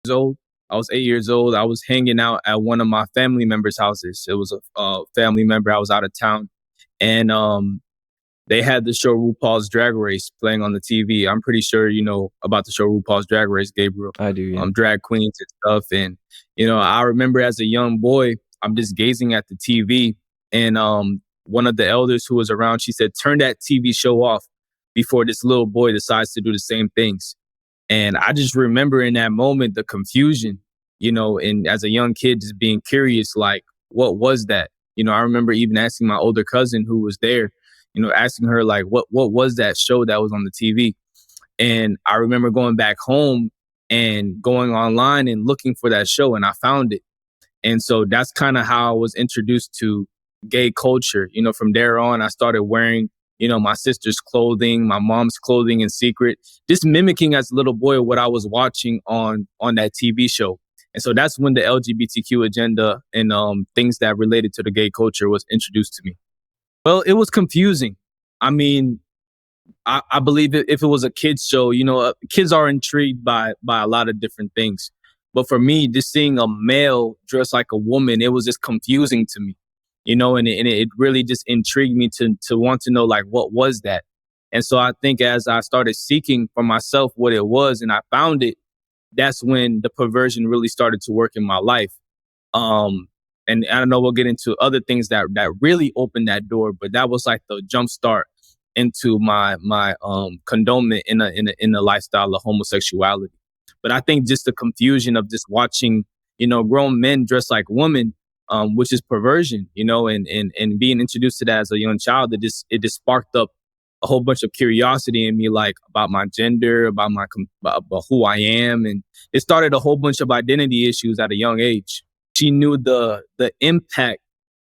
old. I was 8 years old. I was hanging out at one of my family members' houses. It was a family member. I was out of town, and they had the show RuPaul's Drag Race playing on the TV. I'm pretty sure you know about the show RuPaul's Drag Race, Gabriel. I do, yeah. Drag queens and stuff. And I remember as a young boy, I'm just gazing at the TV, and one of the elders who was around, she said, "Turn that TV show off before this little boy decides to do the same things." And I just remember in that moment the confusion, and as a young kid, just being curious, like, what was that? I remember even asking my older cousin who was there, asking her like, what was that show that was on the TV? And I remember going back home and going online and looking for that show, and I found it. And so that's kind of how I was introduced to gay culture. From there on, I started wearing, my sister's clothing, my mom's clothing in secret, just mimicking as a little boy what I was watching on that TV show. And so that's when the LGBTQ agenda and things that related to the gay culture was introduced to me. Well, it was confusing. I mean, I believe if it was a kids show, kids are intrigued by a lot of different things. But for me, just seeing a male dressed like a woman, it was just confusing to me, and it really just intrigued me to want to know, like, what was that? And so I think as I started seeking for myself what it was and I found it, that's when the perversion really started to work in my life. And I don't know, we'll get into other things that really opened that door, but that was like the jump start into my condonement in the lifestyle of homosexuality. But I think just the confusion of just watching, grown men dressed like women, which is perversion, and being introduced to that as a young child, it just sparked up a whole bunch of curiosity in me, like about my gender, about who I am, and it started a whole bunch of identity issues at a young age. She knew the impact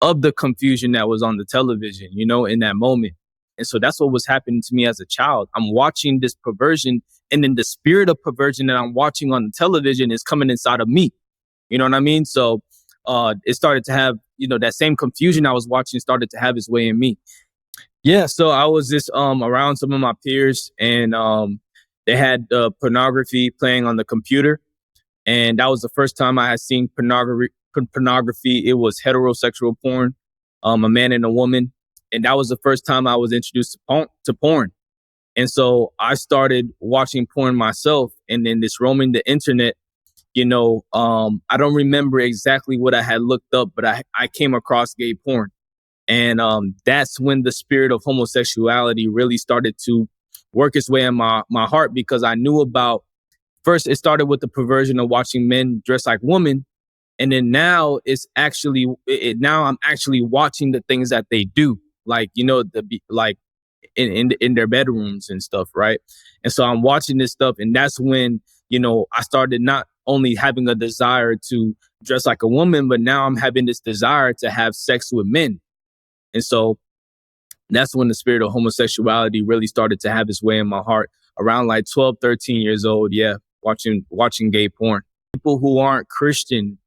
of the confusion that was on the television, in that moment. And so that's what was happening to me as a child. I'm watching this perversion, and then the spirit of perversion that I'm watching on the television is coming inside of me. You know what I mean? So it started to have, that same confusion I was watching started to have its way in me. Yeah, so I was just around some of my peers, and they had pornography playing on the computer, and that was the first time I had seen pornography. Pornography. It was heterosexual porn, a man and a woman, and that was the first time I was introduced to porn. And so I started watching porn myself, and then this roaming the internet. I don't remember exactly what I had looked up, but I came across gay porn. And that's when the spirit of homosexuality really started to work its way in my heart, because I knew about, first, it started with the perversion of watching men dress like women. And then now now I'm actually watching the things that they do, like, like in their bedrooms and stuff. Right. And so I'm watching this stuff. And that's when, I started not only having a desire to dress like a woman, but now I'm having this desire to have sex with men. And so that's when the spirit of homosexuality really started to have its way in my heart, around like 12, 13 years old. Yeah. Watching gay porn. People who aren't Christian,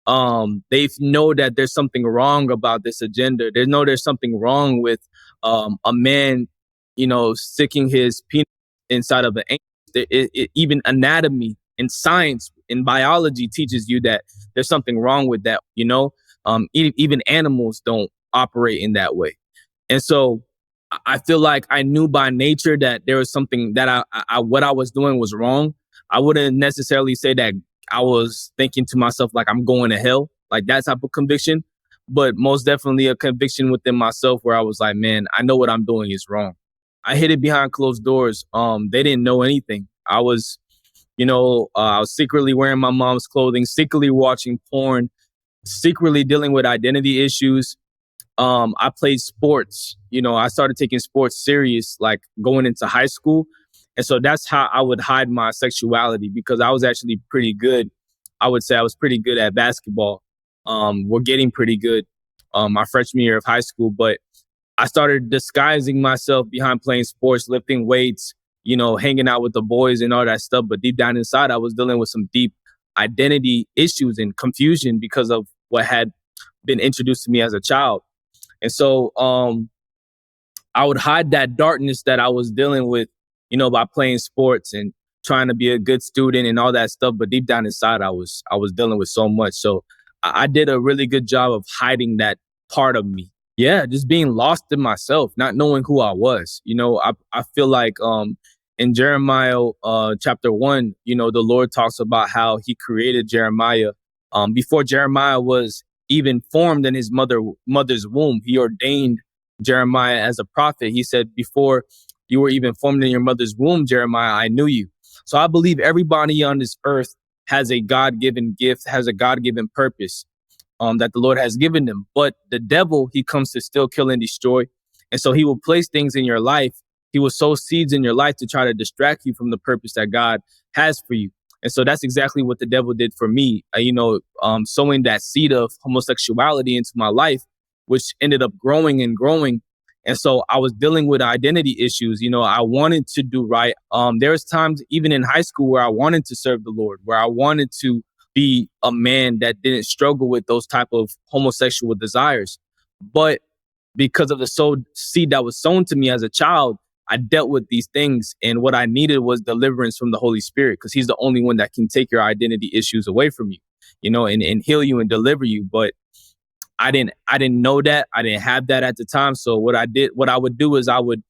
they know that there's something wrong about this agenda. They know there's something wrong with a man, sticking his penis inside of an anus. Even anatomy and science and biology teaches you that there's something wrong with that. Even animals don't operate in that way. And so I feel like I knew by nature that there was something that what I was doing was wrong. I wouldn't necessarily say that I was thinking to myself, like, I'm going to hell, like that type of conviction, but most definitely a conviction within myself where I was like, man, I know what I'm doing is wrong. I hid it behind closed doors. They didn't know anything. I was secretly wearing my mom's clothing, secretly watching porn, secretly dealing with identity issues. I played sports. I started taking sports serious, like going into high school. And so that's how I would hide my sexuality, because I was actually pretty good. I would say I was pretty good at basketball. We're getting pretty good my freshman year of high school. But I started disguising myself behind playing sports, lifting weights, hanging out with the boys and all that stuff. But deep down inside, I was dealing with some deep identity issues and confusion because of what had been introduced to me as a child. And so I would hide that darkness that I was dealing with, by playing sports and trying to be a good student and all that stuff, but deep down inside, I was dealing with so much. So I did a really good job of hiding that part of me. Yeah, just being lost in myself, not knowing who I was. I feel like in Jeremiah chapter 1, the Lord talks about how he created Jeremiah before Jeremiah was even formed in his mother's womb. He ordained Jeremiah as a prophet. He said, before you were even formed in your mother's womb, Jeremiah, I knew you. So I believe everybody on this earth has a God-given gift, has a God-given purpose that the Lord has given them. But the devil, he comes to still kill and destroy. And so he will place things in your life. He will sow seeds in your life to try to distract you from the purpose that God has for you. And so that's exactly what the devil did for me, sowing that seed of homosexuality into my life, which ended up growing and growing. And so I was dealing with identity issues. I wanted to do right. There was times even in high school where I wanted to serve the Lord, where I wanted to be a man that didn't struggle with those type of homosexual desires. But because of the seed that was sown to me as a child, I dealt with these things. And what I needed was deliverance from the Holy Spirit, because he's the only one that can take your identity issues away from you, and heal you and deliver you. But I didn't know that. I didn't have that at the time. So what I would do is I would,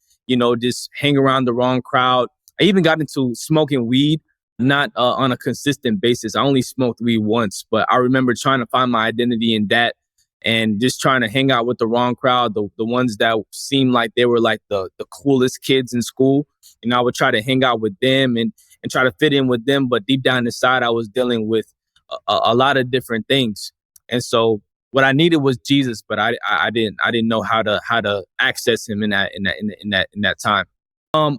just hang around the wrong crowd. I even got into smoking weed, not on a consistent basis. I only smoked weed once, but I remember trying to find my identity in that and just trying to hang out with the wrong crowd, the ones that seemed like they were like the coolest kids in school. I would try to hang out with them and try to fit in with them. But deep down inside, I was dealing with a lot of different things. And so what I needed was Jesus, but I didn't know how to access him in that time.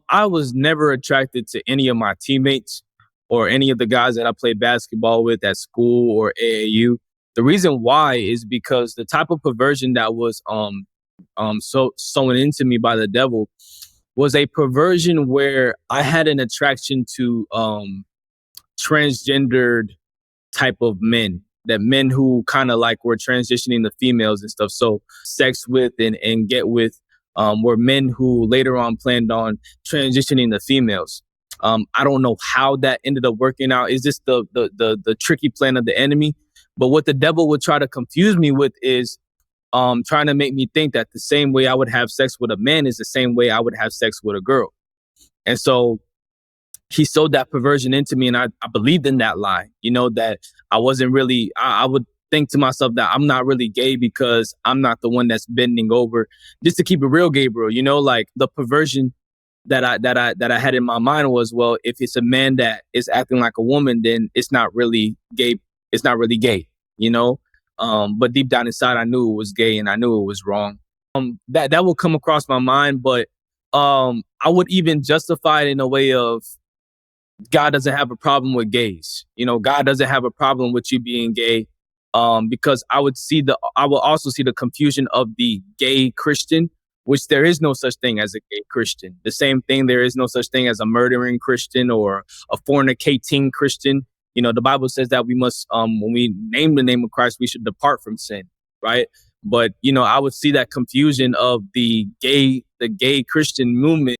I was never attracted to any of my teammates or any of the guys that I played basketball with at school or AAU. The reason why is because the type of perversion that was sown into me by the devil was a perversion where I had an attraction to transgendered type of men, that men who kind of like were transitioning to females and stuff. So sex with and get with were men who later on planned on transitioning to females. I don't know how that ended up working out. Is this the tricky plan of the enemy? But what the devil would try to confuse me with is trying to make me think that the same way I would have sex with a man is the same way I would have sex with a girl. And so he sowed that perversion into me, and I believed in that lie, that I wasn't really, I would think to myself that I'm not really gay because I'm not the one that's bending over. Just to keep it real, Gabriel, like the perversion that I had in my mind was, well, if it's a man that is acting like a woman, then it's not really gay. It's not really gay, but deep down inside, I knew it was gay and I knew it was wrong. That would come across my mind, but I would even justify it in a way of, God doesn't have a problem with gays. God doesn't have a problem with you being gay. Because I will also see the confusion of the gay Christian, which there is no such thing as a gay Christian. The same thing, there is no such thing as a murdering Christian or a fornicating Christian. The Bible says that we must, when we name the name of Christ, we should depart from sin, right? But, I would see that confusion of the gay Christian movement